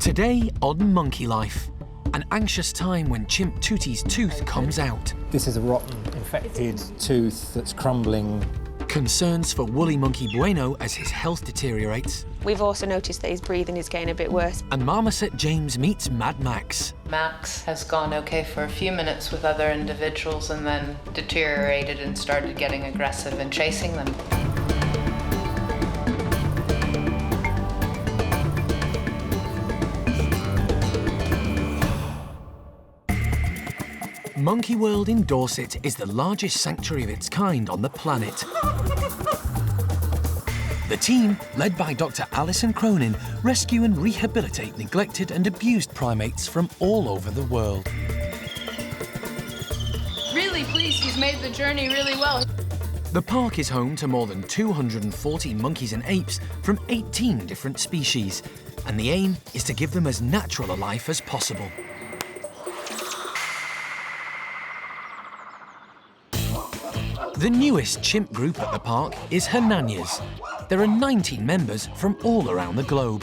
Today on Monkey Life, an anxious time when chimp Tooty's tooth comes out. This is a rotten, infected tooth that's crumbling. Concerns for woolly monkey Bueno as his health deteriorates. We've also noticed that his breathing is getting a bit worse. And Marmoset James meets Mad Max. Max has gone okay for a few minutes with other individuals and then deteriorated and started getting aggressive and chasing them. Monkey World in Dorset is the largest sanctuary of its kind on the planet. The team, led by Dr. Alison Cronin, rescue and rehabilitate neglected and abused primates from all over the world. Really pleased, he's made the journey really well. The park is home to more than 240 monkeys and apes from 18 different species, and the aim is to give them as natural a life as possible. The newest chimp group at the park is Hananias. There are 19 members from all around the globe.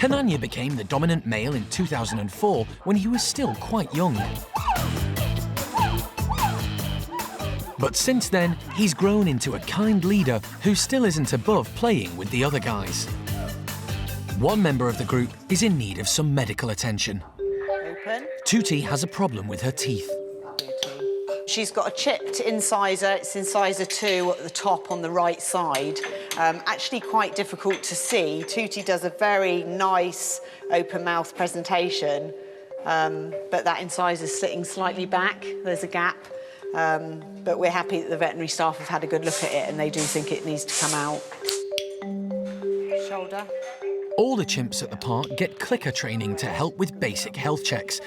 Hanania became the dominant male in 2004 when he was still quite young. But since then, he's grown into a kind leader who still isn't above playing with the other guys. One member of the group is in need of some medical attention. Open. Tooty has a problem with her teeth. She's got a chipped incisor. It's incisor 2 at the top on the right side. Actually quite difficult to see. Tooty does a very nice open mouth presentation, but that incisor's sitting slightly back. There's a gap. But we're happy that the veterinary staff have had a good look at it and they do think it needs to come out. Shoulder. All the chimps at the park get clicker training to help with basic health checks.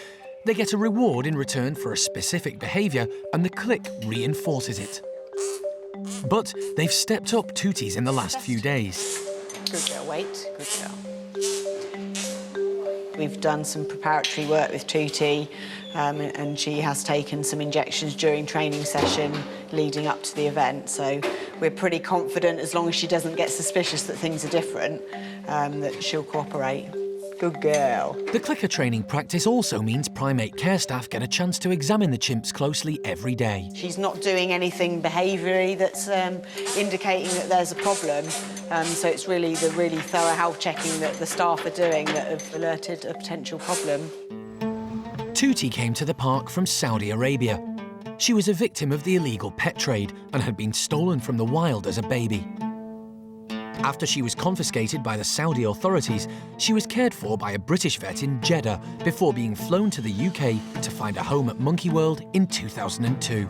They get a reward in return for a specific behaviour, and the click reinforces it. But they've stepped up Tooty's in the last few days. Good girl, wait. Good girl. We've done some preparatory work with Tooty, and she has taken some injections during training session leading up to the event. So we're pretty confident, as long as she doesn't get suspicious that things are different, that she'll cooperate. Good girl. The clicker training practice also means primate care staff get a chance to examine the chimps closely every day. She's not doing anything behaviourally that's indicating that there's a problem. So it's really the really thorough health checking that the staff are doing that have alerted a potential problem. Tooty came to the park from Saudi Arabia. She was a victim of the illegal pet trade and had been stolen from the wild as a baby. After she was confiscated by the Saudi authorities, she was cared for by a British vet in Jeddah before being flown to the UK to find a home at Monkey World in 2002.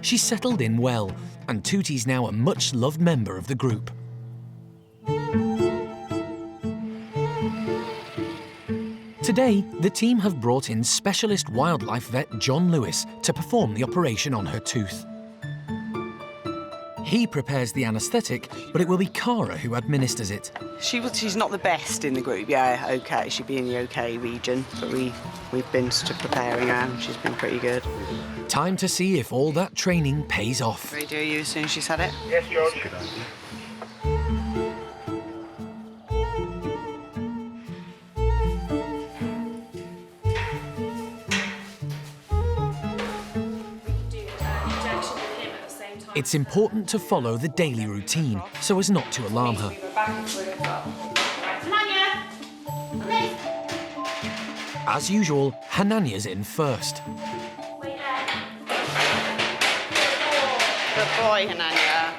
She settled in well, and Tooty's now a much-loved member of the group. Today, the team have brought in specialist wildlife vet John Lewis to perform the operation on her tooth. He prepares the anaesthetic, but it will be Cara who administers it. She's not the best in the group, yeah, OK. She'd be in the OK region, but we've been to preparing her and she's been pretty good. Time to see if all that training pays off. Ready to do you as soon as she's had it? Yes, George. It's important to follow the daily routine so as not to alarm her. As usual, Hanania's in first. Good boy, Hanania.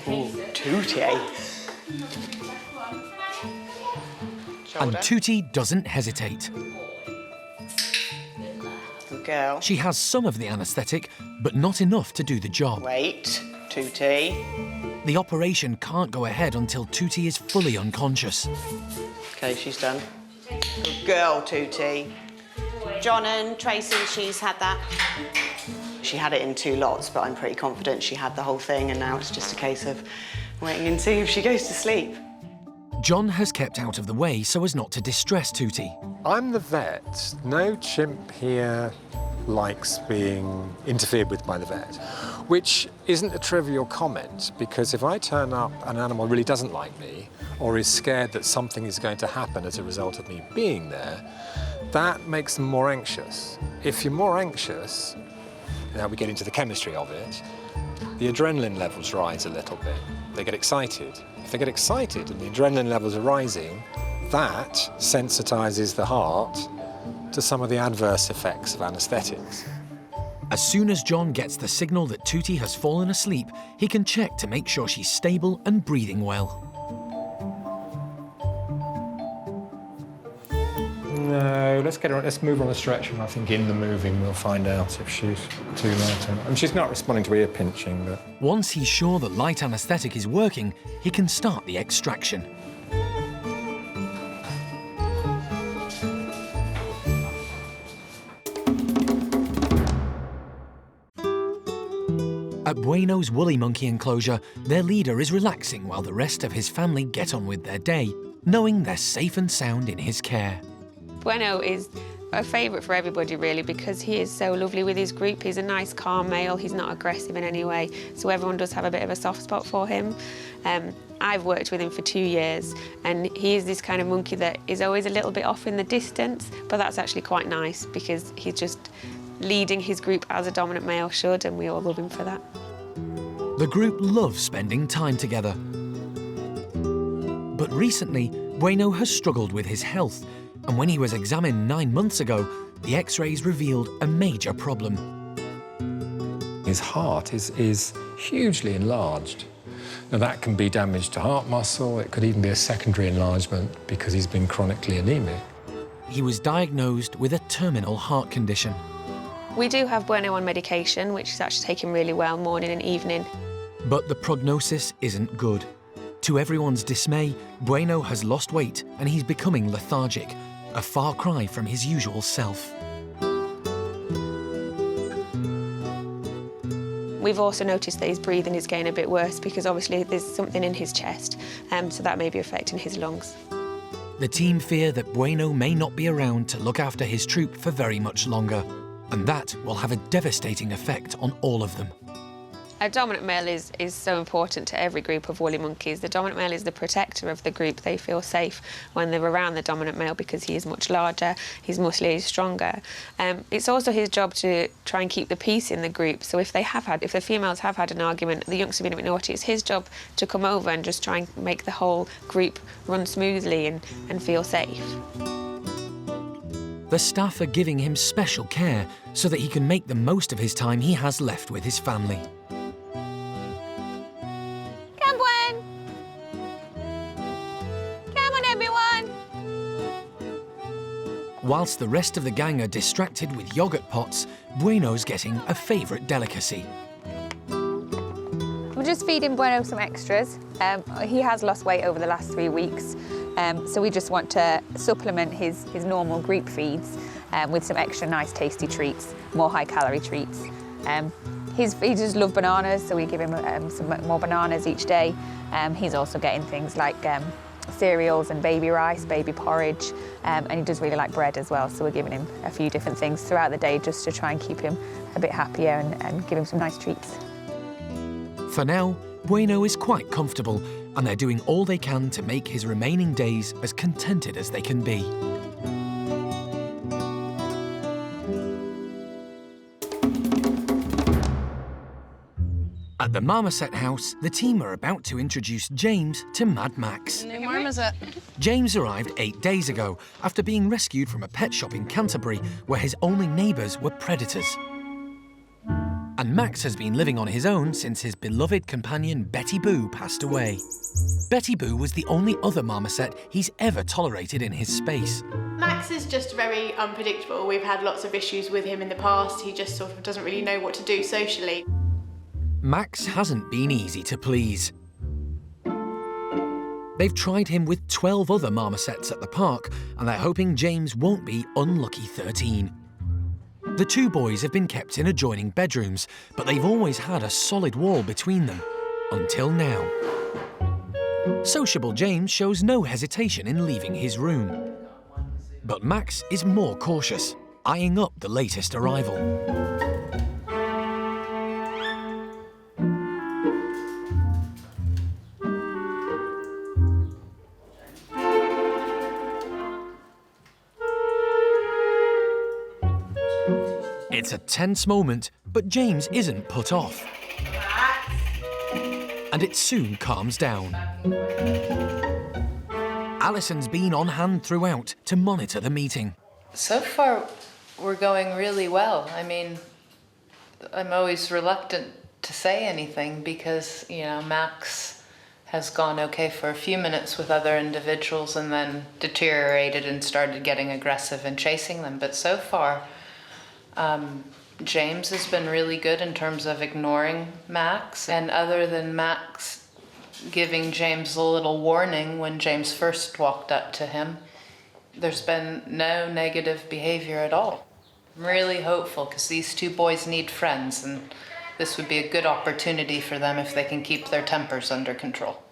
Ooh, Tooty. And Tooty doesn't hesitate. Good girl. She has some of the anaesthetic, but not enough to do the job. Wait, Tooty. The operation can't go ahead until Tooty is fully unconscious. OK, she's done. Good girl, Tooty. John and Tracy, she's had that. She had it in 2 lots, but I'm pretty confident she had the whole thing, and now it's just a case of waiting and seeing if she goes to sleep. John has kept out of the way so as not to distress Tooty. I'm the vet. No chimp here likes being interfered with by the vet. which isn't a trivial comment, because if I turn up and an animal really doesn't like me or is scared that something is going to happen as a result of me being there, that makes them more anxious. If you're more anxious, now we get into the chemistry of it, the adrenaline levels rise a little bit. They get excited. If they get excited and the adrenaline levels are rising, that sensitizes the heart to some of the adverse effects of anaesthetics. As soon as John gets the signal that Tootie has fallen asleep, he can check to make sure she's stable and breathing well. No, let's move on the stretcher, and I think in the moving we'll find out if she's too light. And she's not responding to ear pinching, but... Once he's sure that light anaesthetic is working, he can start the extraction. At Bueno's woolly monkey enclosure, their leader is relaxing while the rest of his family get on with their day, knowing they're safe and sound in his care. Bueno is a favourite for everybody, really, because he is so lovely with his group. He's a nice, calm male. He's not aggressive in any way, so everyone does have a bit of a soft spot for him. I've worked with him for 2 years, and he is this kind of monkey that is always a little bit off in the distance, but that's actually quite nice because he's just leading his group as a dominant male should, and we all love him for that. The group loves spending time together. But recently, Bueno has struggled with his health, and when he was examined 9 months ago, the X-rays revealed a major problem. His heart is hugely enlarged. Now that can be damage to heart muscle, it could even be a secondary enlargement because he's been chronically anemic. He was diagnosed with a terminal heart condition. We do have Bueno on medication, which is actually taken really well morning and evening. But the prognosis isn't good. To everyone's dismay, Bueno has lost weight and he's becoming lethargic, a far cry from his usual self. We've also noticed that his breathing is getting a bit worse because obviously there's something in his chest, so that may be affecting his lungs. The team fear that Bueno may not be around to look after his troop for very much longer, and that will have a devastating effect on all of them. A dominant male is so important to every group of woolly monkeys. The dominant male is the protector of the group. They feel safe when they're around the dominant male because he is much larger, he's muscly, he's stronger. It's also his job to try and keep the peace in the group. So if the females have had an argument, the youngsters have been a bit naughty, it's his job to come over and just try and make the whole group run smoothly and feel safe. The staff are giving him special care so that he can make the most of his time he has left with his family. Whilst the rest of the gang are distracted with yoghurt pots, Bueno's getting a favourite delicacy. We're just feeding Bueno some extras. He has lost weight over the last 3 weeks, so we just want to supplement his normal group feeds with some extra nice tasty treats, more high-calorie treats. He just loves bananas, so we give him some more bananas each day. He's also getting things like cereals and baby rice, baby porridge, and he does really like bread as well, so we're giving him a few different things throughout the day just to try and keep him a bit happier and give him some nice treats. For now, Bueno is quite comfortable, and they're doing all they can to make his remaining days as contented as they can be. At the Marmoset house, the team are about to introduce James to Mad Max. New Marmoset. James arrived 8 days ago after being rescued from a pet shop in Canterbury where his only neighbours were predators. And Max has been living on his own since his beloved companion Betty Boo passed away. Betty Boo was the only other marmoset he's ever tolerated in his space. Max is just very unpredictable. We've had lots of issues with him in the past. He just sort of doesn't really know what to do socially. Max hasn't been easy to please. They've tried him with 12 other marmosets at the park, and they're hoping James won't be unlucky 13. The two boys have been kept in adjoining bedrooms, but they've always had a solid wall between them, until now. Sociable James shows no hesitation in leaving his room. But Max is more cautious, eyeing up the latest arrival. It's a tense moment, but James isn't put off. And it soon calms down. Alison's been on hand throughout to monitor the meeting. So far, we're going really well. I mean, I'm always reluctant to say anything because, you know, Max has gone okay for a few minutes with other individuals and then deteriorated and started getting aggressive and chasing them. But so far, James has been really good in terms of ignoring Max. And other than Max giving James a little warning when James first walked up to him, there's been no negative behavior at all. I'm really hopeful because these two boys need friends, and this would be a good opportunity for them if they can keep their tempers under control.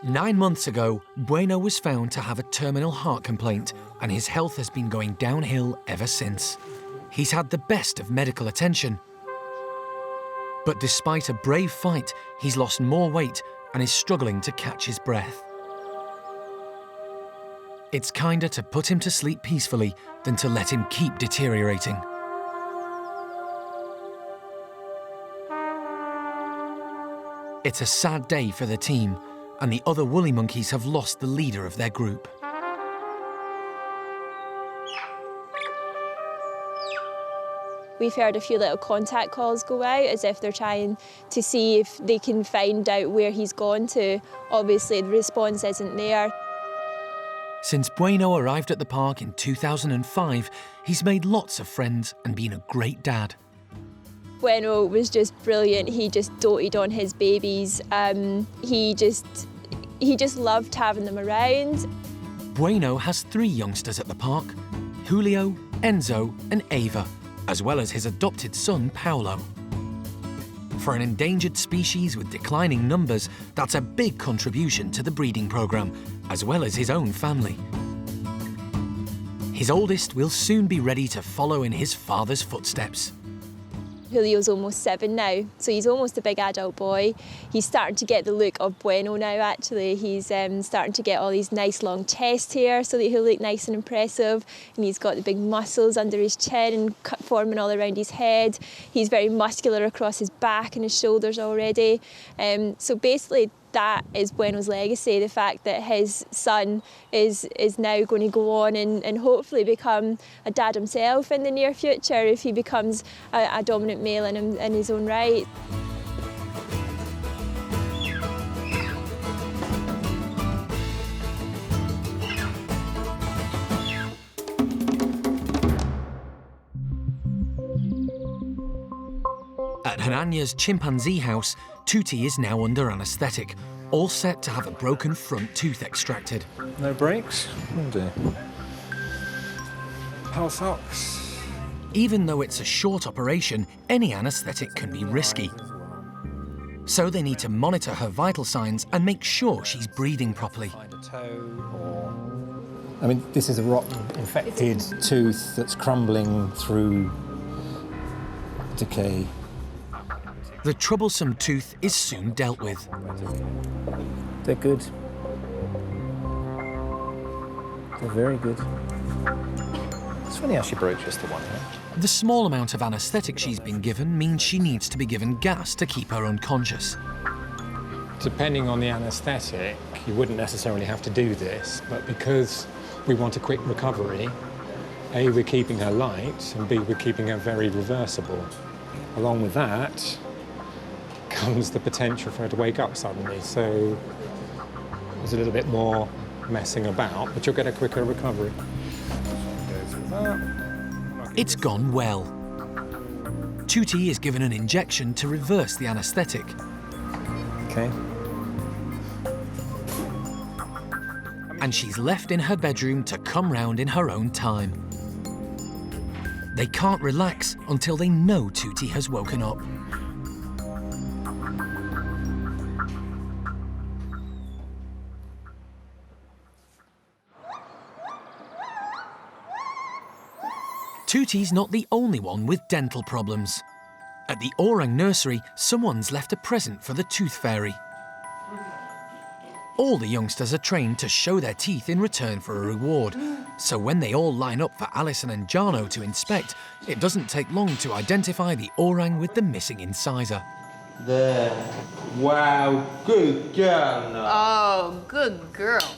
Nine months ago, Bueno was found to have a terminal heart complaint, and his health has been going downhill ever since. He's had the best of medical attention. But despite a brave fight, he's lost more weight and is struggling to catch his breath. It's kinder to put him to sleep peacefully than to let him keep deteriorating. It's a sad day for the team, and the other woolly monkeys have lost the leader of their group. We've heard a few little contact calls go out as if they're trying to see if they can find out where he's gone to. Obviously, the response isn't there. Since Bueno arrived at the park in 2005, he's made lots of friends and been a great dad. Bueno was just brilliant. He just doted on his babies. He just loved having them around. Bueno has 3 youngsters at the park: Julio, Enzo and Ava, as well as his adopted son, Paolo. For an endangered species with declining numbers, that's a big contribution to the breeding programme, as well as his own family. His oldest will soon be ready to follow in his father's footsteps. Julio's almost 7 now, so he's almost a big adult boy. He's starting to get the look of Bueno now, actually. He's starting to get all these nice long chest hair so that he'll look nice and impressive. And he's got the big muscles under his chin and forming all around his head. He's very muscular across his back and his shoulders already. So basically, that is Bueno's legacy, the fact that his son is now going to go on and hopefully become a dad himself in the near future if he becomes a dominant male in his own right. At Hananya's chimpanzee house, Tutti is now under anaesthetic, all set to have a broken front tooth extracted. No breaks? Oh dear. Pulse ox. Even though it's a short operation, any anaesthetic can be risky. So they need to monitor her vital signs and make sure she's breathing properly. Find a toe or... I mean, this is a rotten, infected tooth that's crumbling through decay. The troublesome tooth is soon dealt with. They're good. They're very good. It's funny how she broke just the one, right? The small amount of anaesthetic she's been given means she needs to be given gas to keep her unconscious. Depending on the anaesthetic, you wouldn't necessarily have to do this, but because we want a quick recovery, A, we're keeping her light, and B, we're keeping her very reversible. Along with that comes the potential for her to wake up suddenly, so there's a little bit more messing about, but you'll get a quicker recovery. It's gone well. Tutti is given an injection to reverse the anaesthetic. Okay. And she's left in her bedroom to come round in her own time. They can't relax until they know Tutti has woken up. Tutti's not the only one with dental problems. At the Orang nursery, someone's left a present for the tooth fairy. All the youngsters are trained to show their teeth in return for a reward. So when they all line up for Alison and Jarno to inspect, it doesn't take long to identify the orang with the missing incisor. There. Wow, good girl. Oh, good girl.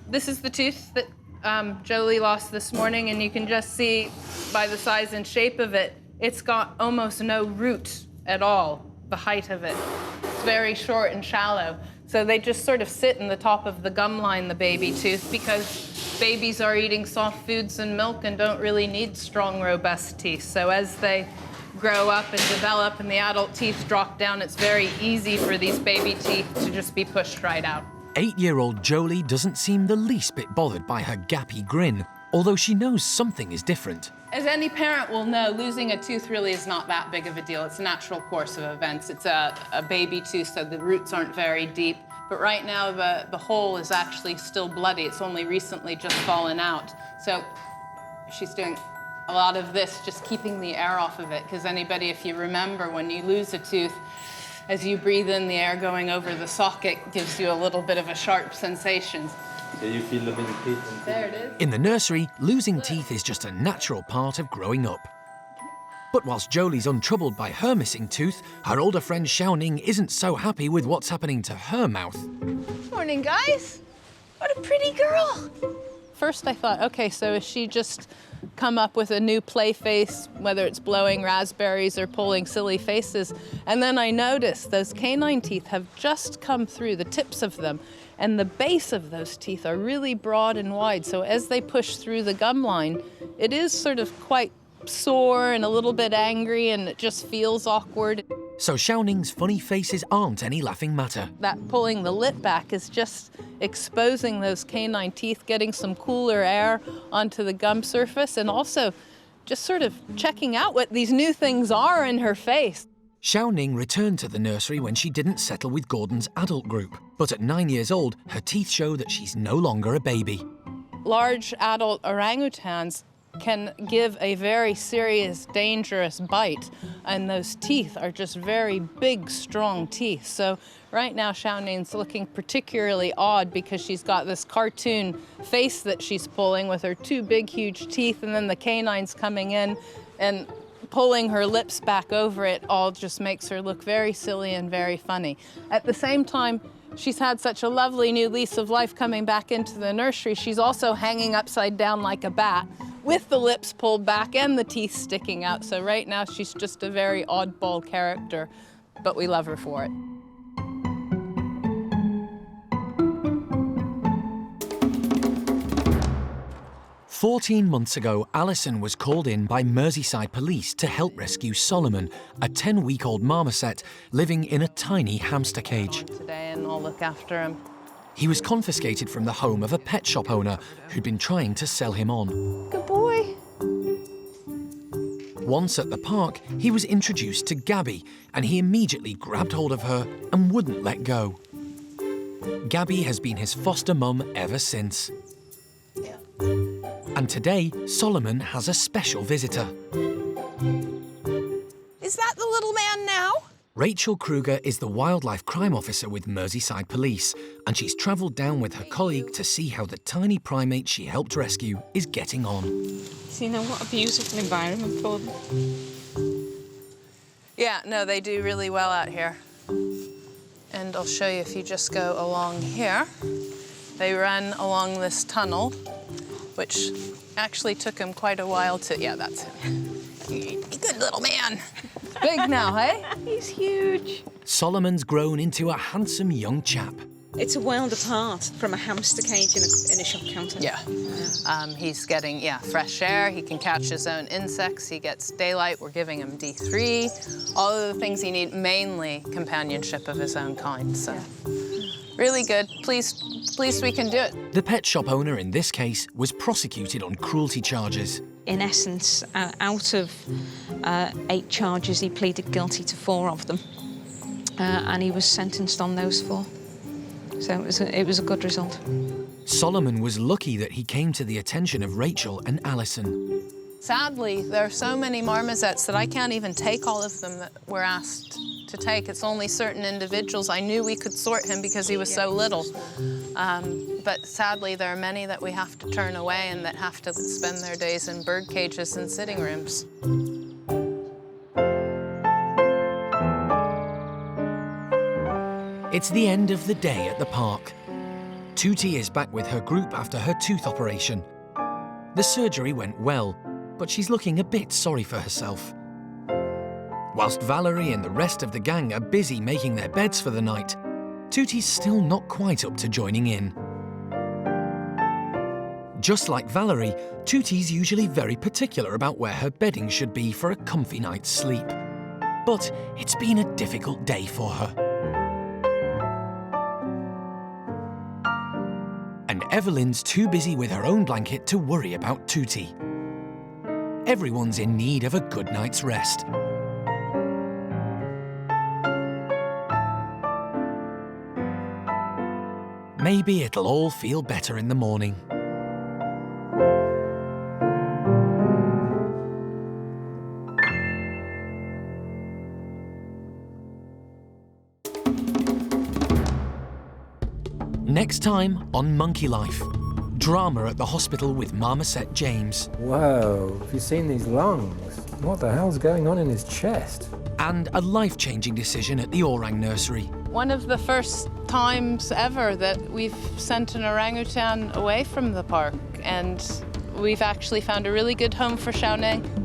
This is the tooth that Jolie lost this morning, and you can just see by the size and shape of it, it's got almost no root at all, the height of it. It's very short and shallow. So they just sort of sit in the top of the gum line, the baby tooth, because babies are eating soft foods and milk and don't really need strong, robust teeth. So as they grow up and develop and the adult teeth drop down, it's very easy for these baby teeth to just be pushed right out. 8-year-old Jolie doesn't seem the least bit bothered by her gappy grin, although she knows something is different. As any parent will know, losing a tooth really is not that big of a deal. It's a natural course of events. It's a baby tooth, so the roots aren't very deep. But right now, the hole is actually still bloody. It's only recently just fallen out. So she's doing a lot of this, just keeping the air off of it. Because anybody, if you remember, when you lose a tooth, as you breathe in, the air going over the socket gives you a little bit of a sharp sensation. So you feel the teeth. There it is. In the nursery, losing teeth is just a natural part of growing up. But whilst Jolie's untroubled by her missing tooth, her older friend Xiaoning isn't so happy with what's happening to her mouth. Morning, guys. What a pretty girl. First I thought, okay, so is she just come up with a new play face, whether it's blowing raspberries or pulling silly faces? And then I noticed those canine teeth have just come through, the tips of them, and the base of those teeth are really broad and wide. So as they push through the gum line, it is sort of quite sore and a little bit angry, and it just feels awkward. So Xiaoning's funny faces aren't any laughing matter. That pulling the lip back is just exposing those canine teeth, getting some cooler air onto the gum surface, and also just sort of checking out what these new things are in her face. Xiaoning returned to the nursery when she didn't settle with Gordon's adult group. But at 9 years old, her teeth show that she's no longer a baby. Large adult orangutans can give a very serious, dangerous bite, and those teeth are just very big, strong teeth. So right now, Xiaoning's looking particularly odd because she's got this cartoon face that she's pulling with her two big, huge teeth, and then the canines coming in and pulling her lips back over it all just makes her look very silly and very funny. At the same time, she's had such a lovely new lease of life coming back into the nursery. She's also hanging upside down like a bat, with the lips pulled back and the teeth sticking out. So right now she's just a very oddball character, but we love her for it. "14 months ago, Alison was called in by Merseyside police to help rescue Solomon, a 10-week-old marmoset living in a tiny hamster cage. Today, and I'll look after him. He was confiscated from the home of a pet shop owner who'd been trying to sell him on. Good boy. Once at the park, he was introduced to Gabby, and he immediately grabbed hold of her and wouldn't let go. Gabby has been his foster mum ever since. And today, Solomon has a special visitor. Is that the little man now? Rachel Kruger is the wildlife crime officer with Merseyside Police, and she's travelled down with her colleague to see how the tiny primate she helped rescue is getting on. So you know what a beautiful environment for them. Yeah, no, they do really well out here. And I'll show you if you just go along here. They run along this tunnel, which actually took him quite a while to... Yeah, that's it. Good little man. Big now, hey? He's huge. Solomon's grown into a handsome young chap. It's a world apart from a hamster cage in a shop counter. Yeah. He's getting, fresh air. He can catch his own insects. He gets daylight. We're giving him D3. All of the things he needs, mainly companionship of his own kind. So, really good. Pleased we can do it. The pet shop owner in this case was prosecuted on cruelty charges. In essence, out of 8 charges, he pleaded guilty to 4 of them. And he was sentenced on those 4. So it was a good result. Solomon was lucky that he came to the attention of Rachel and Alison. Sadly, there are so many marmosets that I can't even take all of them that we're asked to take. It's only certain individuals. I knew we could sort him because he was so little. But sadly, there are many that we have to turn away and that have to spend their days in bird cages and sitting rooms. It's the end of the day at the park. Tootie is back with her group after her tooth operation. The surgery went well, but she's looking a bit sorry for herself. Whilst Valerie and the rest of the gang are busy making their beds for the night, Tootie's still not quite up to joining in. Just like Valerie, Tootie's usually very particular about where her bedding should be for a comfy night's sleep. But it's been a difficult day for her. And Evelyn's too busy with her own blanket to worry about Tootie. Everyone's in need of a good night's rest. Maybe it'll all feel better in the morning. Next time on Monkey Life, drama at the hospital with Marmoset James. Whoa, have you seen these lungs? What the hell's going on in his chest? And a life-changing decision at the Orang Nursery. One of the first times ever that we've sent an orangutan away from the park, and we've actually found a really good home for Xiao Ning.